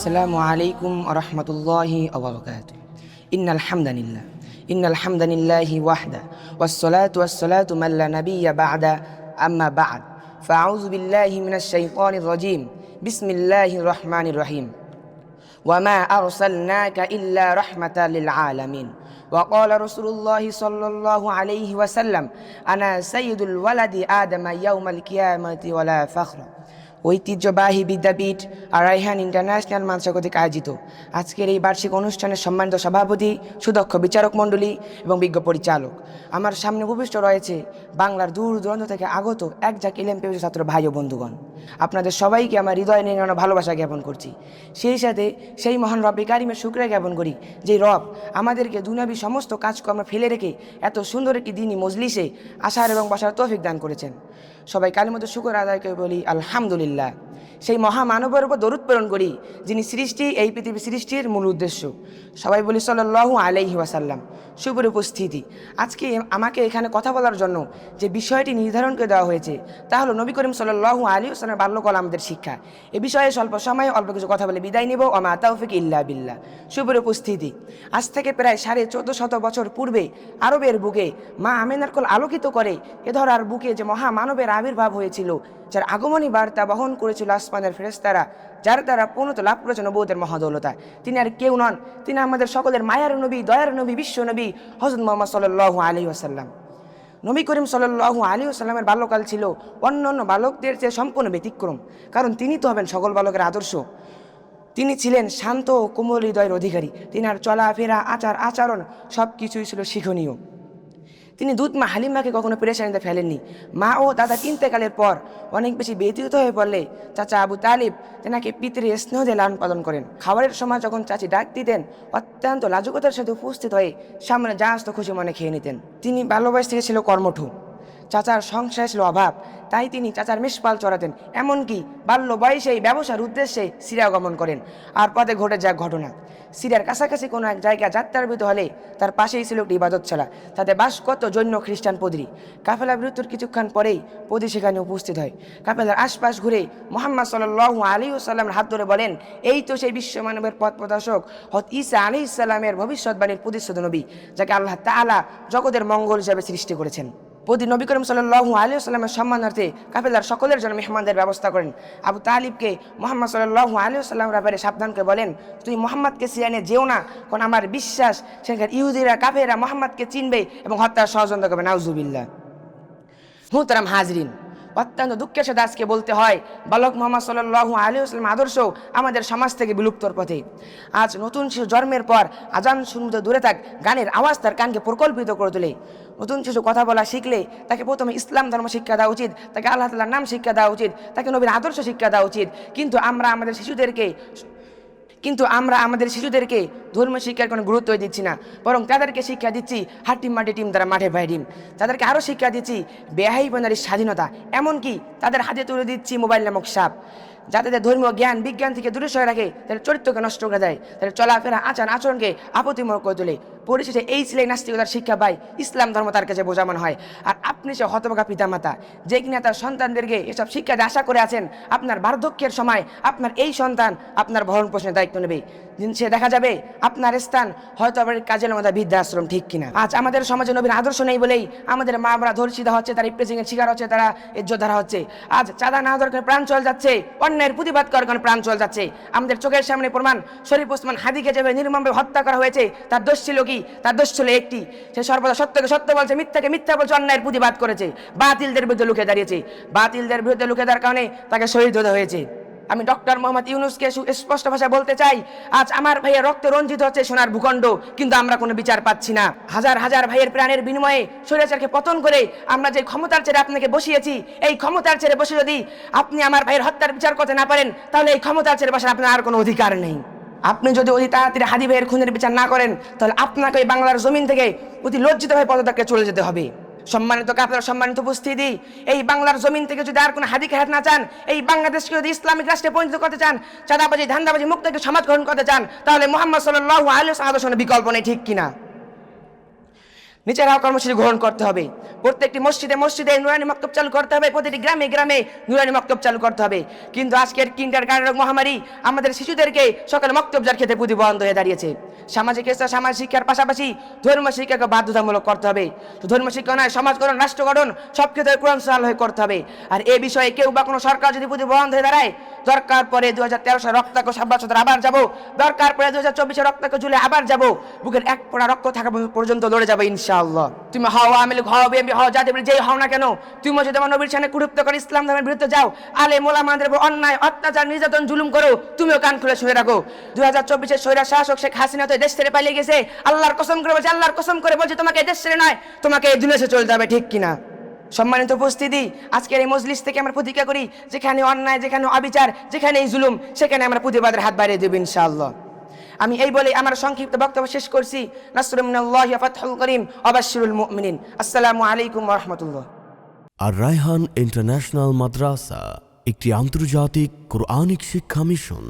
আসসালামু আলাইকুম ওয়া রাহমাতুল্লাহি ওয়া বারাকাতুহু। ইন্নাল হামদালিল্লাহি ওয়াহদা ওয়াসসালাতু ওয়াসসালাতু মান লা নাবিয়্যা বা'দা আম্মা বা'দ ফাআউযু বিল্লাহি মিনাশ শাইতানির রাজীম। বিসমিল্লাহির রহমানির রহিম। ওয়া মা আরসালনাকা ইল্লা রাহমাতাল লিল আলামিন। ওয়া ক্বালা রাসূলুল্লাহি সাল্লাল্লাহু আলাইহি ওয়াসাল্লাম আনা সাইয়্যিদুল ওয়ালাদি আদম ইয়াউমাল কিয়ামাতি ওয়ালা ফাখরা। ঐতিহ্যবাহী বিদ্যাপীঠ আর রায়হান ইন্টারন্যাশনাল মাদ্রাসা কর্তৃক আয়োজিত আজকের এই বার্ষিক অনুষ্ঠানের সম্মানিত সভাপতি, সুদক্ষ বিচারক মণ্ডলী এবং বিজ্ঞ পরিচালক, আমার সামনে উপবিষ্ট রয়েছে বাংলার দূর দূরান্ত থেকে আগত এক ঝাঁক এলএম পেশা ছাত্র ভাই ও বন্ধুগণ। আপনাদের সবাইকে আমার হৃদয় নিয়ে ভালোবাসা জ্ঞাপন করছি। সেই সাথে সেই মহান রব্বে কারিমের শুকরিয়া জ্ঞাপন করি যে রব আমাদেরকে দুনিয়াবী সমস্ত কাজকর্ম ফেলে রেখে এত সুন্দর একটি দিনই মজলিসে আসার এবং বসার তৌফিক দান করেছেন। সবাই কালের মধ্যে শুকর আদায় করে বলি আলহামদুলিল্লাহ। সেই মহামানবের উপর দরুদ প্রেরণ করি যিনি সৃষ্টি, এই পৃথিবী সৃষ্টির মূল উদ্দেশ্য। সবাই বলি সাল্লাল্লাহু আলাইহি ওয়াসাল্লাম। শুভ উপস্থিতি, আজকে আমাকে এখানে কথা বলার জন্য যে বিষয়টি নির্ধারণ করে দেওয়া হয়েছে তা হলো নবী করিম সাল্লাল্লাহু আলাইহি ওয়াসাল্লামের বাল্যকাল আমাদের শিক্ষা। এ বিষয়ে স্বল্প সময়ে অল্প কিছু কথা বলে বিদায় নিব। ওয়া মা তাওফিক ইল্লা বিল্লাহ। শুভ উপস্থিতি, আজ থেকে প্রায় 1450 বছর পূর্বে আরবের বুকে মা আমেনার কোল আলোকিত করে এ ধরার বুকে যে মহামানবের আবির্ভাব হয়েছিল, যার আগমনী বার্তা বহন করেছিল আসমানের ফেরেশতারা, যার দ্বারা পূর্ণতা লাভ করেছে নবুয়তের মহাদৌলতা, তিনি আর কেউ নন, তিনি আমাদের সকলের মায়ার নবী, দয়ার নবী, বিশ্ব নবী হযরত মুহাম্মদ সাল্লাল্লাহু আলাইহি ওয়াসাল্লাম। নবী করিম সাল্লাল্লাহু আলাইহি ওয়াসাল্লামের বাল্যকাল ছিল অন্যান্য বালকদের চেয়ে সম্পূর্ণ ব্যতিক্রম, কারণ তিনি তো হবেন সকল বালকের আদর্শ। তিনি ছিলেন শান্ত ও কোমল হৃদয়ের অধিকারী। তিনার চলাফেরা, আচার আচরণ সব কিছুই ছিল শিক্ষণীয়। তিনি দুধ মা হালিমাকে কখনো পেরেশানিতে ফেলেননি। মা ও দাদা ইন্তেকালের পর অনেক বেশি ব্যতীত হয়ে পড়লে চাচা আবু তালিব তেনাকে পিতৃ স্নেহ দিয়ে লালন পালন করেন। খাবারের সময় যখন চাচি ডাক দিতেন অত্যন্ত লাজুকতার সাথে উপস্থিত হয়ে সামনে যা আসতো খুশি মনে খেয়ে নিতেন। তিনি বাল্যবয়স থেকে ছিল কর্মঠ। চাচার সংসারে ছিল অভাব, তাই তিনি চাচার মেষপাল চড়াতেন। এমনকি বাল্য বয়সেই ব্যবসার উদ্দেশ্যে সিরিয়া গমন করেন। আর পথে ঘটে যাক ঘটনা, সিরিয়ার কাছাকাছি কোনো এক জায়গা যাত্রাবিরত হলে তার পাশেই ছিল একটি ইবাদতশালা, তাতে বাস কত জৈন খ্রিস্টান পদরি। কাফেলা বিরতির কিছুক্ষণ পরেই পদী সেখানে উপস্থিত হয়। কাফেলার আশপাশ ঘুরে মুহাম্মদ সাল্লাল্লাহু আলাইহি ওয়াসাল্লামের হাত ধরে বলেন, এই তো সেই বিশ্বমানবের পথ প্রদর্শক হযরত ঈসা আলাইহিস সালামের ভবিষ্যৎবাণীর প্রতিশ্রুত নবী, যাকে আল্লাহ তাআলা জগতের মঙ্গল হিসেবে সৃষ্টি করেছেন। প্রতি নবী করিম সাল্লাল্লাহু আলাইহি ওয়াসাল্লামের সম্মানার্থে কাফেলার সকলের জন্য মেহমানদের ব্যবস্থা করেন। আবু তালিবকে মুহাম্মদ সাল্লাল্লাহু আলাইহি ওয়াসাল্লামের ব্যাপারে সাবধান করে বলেন, তুমি মুহাম্মদকে সিরিয়ানে যেও না, কারণ আমার বিশ্বাস সেখানকার ইহুদিরা কাফেররা মুহাম্মদকে চিনবে এবং হত্যার ষড়যন্ত্র করবে। নাউজুবিল্লাহ। মুহতারাম হাজরিন, অত্যন্ত দুঃখের সাথে আজকে বলতে হয় বালক মুহাম্মদ সাল্লাল্লাহু আলাইহি ওয়াসাল্লাম আদর্শ আমাদের সমাজ থেকে বিলুপ্তর পথে। আজ নতুন শিশু জন্মের পর আজান শুনতে দূরে থাক, গানের আওয়াজ তার কানকে প্রকল্পিত করে তোলে। নতুন শিশু কথা বলা শিখলে তাকে প্রথমে ইসলাম ধর্ম শিক্ষা দেওয়া উচিত, তাকে আল্লাহ তাআলার নাম শিক্ষা দেওয়া উচিত, তাকে নবীর আদর্শ শিক্ষা দেওয়া উচিত। কিন্তু আমরা আমাদের শিশুদেরকে ধর্মীয় শিক্ষার কোনো গুরুত্বই দিচ্ছি না, বরং তাদেরকে শিক্ষা দিচ্ছি হাট্টিম মাটি টিম দ্বারা মাঠে ভাই ডিম। তাদেরকে আরও শিক্ষা দিচ্ছি বেহাইপনারী স্বাধীনতা, এমনকি তাদের হাতে তুলে দিচ্ছি মোবাইল নামক সাপ, যাতে তাদের ধর্মীয় জ্ঞান বিজ্ঞান থেকে দূরে সরে রাখে, তাদের চরিত্রকে নষ্ট করে দেয়, তাদের চলাফেরা আচার আচরণকে আপত্তিমূলক করে তোলে। পরিশেষে এই ছেলে নাস্তিকতার শিক্ষা পায়, ইসলাম ধর্ম তার কাছে বোঝা মনে হয়। আর আপনি সে হতভাগা পিতামাতা যে কিনা তার সন্তানদেরকে এসব শিক্ষা দিয়ে আশা করে আছেন আপনার বার্ধক্যের সময় আপনার এই সন্তান আপনার ভরণ পোষণের দায়িত্ব নেবে, সে দেখা যাবে আপনার স্থান হয়তো আবার কাজের মধ্যে বৃদ্ধাশ্রম, ঠিক কিনা? আজ আমাদের সমাজে নবীর আদর্শ নেই বলেই আমাদের মা বাবা ধর্ষিত হচ্ছে, তারা ইপ্রেজিংয়ের শিকার হচ্ছে, তারা ইজ্জত ধরা হচ্ছে। আজ চাঁদা না দরকার প্রাণ চল যাচ্ছে, অন্যায়ের প্রতিবাদ করার কারণে প্রাণ চল যাচ্ছে। আমাদের চোখের সামনে প্রমাণ, শরীফ ওসমান হাদিকে যেভাবে নির্মমভাবে হত্যা করা হয়েছে, তার দোষ ছিল কি? তার দোষ ছিল একটি, সে সর্বদা সত্যকে সত্য বলছে, মিথ্যাকে মিথ্যা বলছে, অন্যায়ের প্রতিবাদ করেছে, বাতিলদের বিরুদ্ধে লুকে দাঁড়িয়েছে। বাতিলদের বিরুদ্ধে লুকে দেওয়ার কারণে তাকে শহীদ হতে হয়েছে। আমি ডক্টর মোহাম্মদ ইউনূসকে স্পষ্ট ভাষায় বলতে চাই, আজ আমার ভাইয়ের রক্তে রঞ্জিত হচ্ছে সোনার ভূখণ্ড, কিন্তু আমরা কোনো বিচার পাচ্ছি না। হাজার হাজার ভাইয়ের প্রাণের বিনিময়ে স্বৈরাচারকে পতন করে আমরা যে ক্ষমতার চেয়ে আপনাকে বসিয়েছি, এই ক্ষমতার চেয়ে বসে যদি আপনি আমার ভাইয়ের হত্যার বিচার করতে না পারেন, তাহলে এই ক্ষমতার চেয়ে বসার আপনার আর কোনো অধিকার নেই। আপনি যদি অতি তাড়াতাড়ি হাদি ভাইয়ের খুনের বিচার না করেন, তাহলে আপনাকে এই বাংলার জমিন থেকে অতি লজ্জিত হয়ে পদত্যাগে চলে যেতে হবে। সম্মানিত কাফের, সম্মানিত উপস্থিতি, এই বাংলার জমিন থেকে যদি আর কোনো হাদি খেহাত না চান, এই বাংলাদেশকে যদি ইসলামিক রাষ্ট্রে পরিণত করতে চান, চাঁদাবাজি ধান্দাবাজি মুক্ত একটি সমাজ গ্রহণ করতে চান, তাহলে মুহাম্মদ সাল্লাল্লাহু আলাইহি ওয়াসাল্লামের বিকল্প নেই, ঠিক কিনা? নিজেরাও কর্মসূচি গ্রহণ করতে হবে। প্রত্যেকটি মসজিদে মসজিদে নুরানি মক্তব চালু করতে হবে, প্রতিটি গ্রামে গ্রামে নুরানি মক্তব চালু করতে হবে। কিন্তু আজকের কিন্ডারগার্টেন মহামারী আমাদের শিশুদেরকে সকালে মক্তব যার খেতে প্রতিবন্ধ হয়ে দাঁড়িয়েছে। সামাজিক সামাজিক শিক্ষার পাশাপাশি ধর্ম শিক্ষাকে বাধ্যতামূলক করতে হবে। তো ধর্ম শিক্ষা নয়, সমাজ গঠন, রাষ্ট্র গঠন সব ক্ষেত্রে কোরআন সুন্নাহ হয়ে করতে হবে। আর এই বিষয়ে কেউ বা কোনো সরকার যদি প্রতিবন্ধ হয়ে দাঁড়ায়, দরকার পরে 2013 সালে রক্তাক্ত 7 আবার যাব, দরকার পরে 2024 রক্তাক্ত জুলে আবার যাব, বুকের এক ফোঁটা রক্ত থাকা পর্যন্ত লড়ে যাবে ইনশাআল্লাহ। তুমি হও আওয়ামী লীগ, হও বিএনপি, হও জাতীয় যেই হও না কেন, তুমি যদি আমার নবীর সামনে কুরুপ্ত করে ইসলাম ধর্মের বিরুদ্ধে যাও, আলেম ওলামাদের উপর অন্যায় অত্যাচার নির্যাতন জুলুম করো, তুমিও কান খুলে শুয়ে রাখো। 2024 স্বৈরাচার শাসক শেখ হাসিনা তো দেশ ছেড়ে পালিয়ে গেছে। আল্লাহর কসম করে বলছে, আল্লাহর কসম করে বলছে, তোমাকে দেশ ছেড়ে নয়, তোমাকে এই দুনিয়া ছেড়ে চলে যাবে, ঠিক কিনা? সম্মানিত উপস্থিতি, আজকের এই মজলিস থেকে আমরা প্রতিজ্ঞা করি, যেখানে অন্যায়, যেখানে অবিচার, যেখানে এই জুলুম, সেখানে আমরা প্রতিবাদের হাত বাড়িয়ে দেব ইনশাআল্লাহ। আমি এই বলে আমার সংক্ষিপ্ত বক্তব্য শেষ করছি। নাসরুম মিনাল্লাহি ওয়া ফাতহুল করিম ওয়া বাশশিরুল মুমিনিন। আসসালামু আলাইকুম ওয়া রাহমাতুল্লাহ। আর রায়হান ইন্টারন্যাশনাল মাদ্রাসা একটি আন্তর্জাতিক কোরআনিক শিক্ষা মিশন।